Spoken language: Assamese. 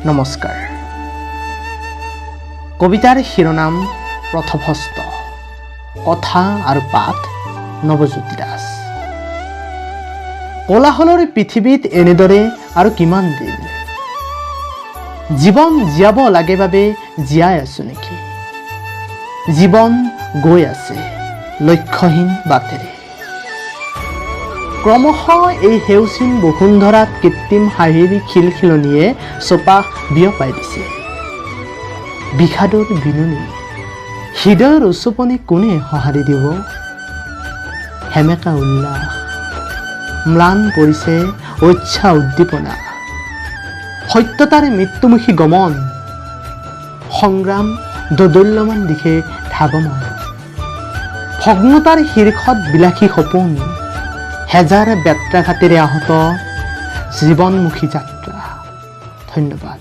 নমস্কাৰ। কবিতাৰ শিৰোনাম পথভ্ৰষ্ট, কথা আৰু পাঠ নৱজ্যোতি দাস। কোলাহলৰ পৃথিৱীত এনেদৰে আৰু কিমান দিন? জীৱন জীয়াব লাগে বাবে জীয়াই আছো নেকি? জীৱন গৈ আছে লক্ষ্যহীন বাটেৰে। ক্ৰমশ এই সেউচিন বসুন্ধৰাত কৃত্ৰিম হাঁহিৰ খিলখিলনিয়ে চপাহ বিয়পাই দিছে। বিষাদৰ বিনুনি হৃদয়ৰ উচুপনি কোনে সঁহাৰি দিব? সেমেকা উল্লাস, ম্লান পৰিছে উচ্ছা উদ্দীপনা, সত্যতাৰ মৃত্যুমুখী গমন, সংগ্ৰাম দোদুল্যমান দিশে ধাৱমান, ভগ্নতাৰ শীৰ্ষত বিলাসী সপোন, হেজাৰ বেত্ৰাঘাতেৰে আহত জীৱনমুখী যাত্ৰা। ধন্যবাদ।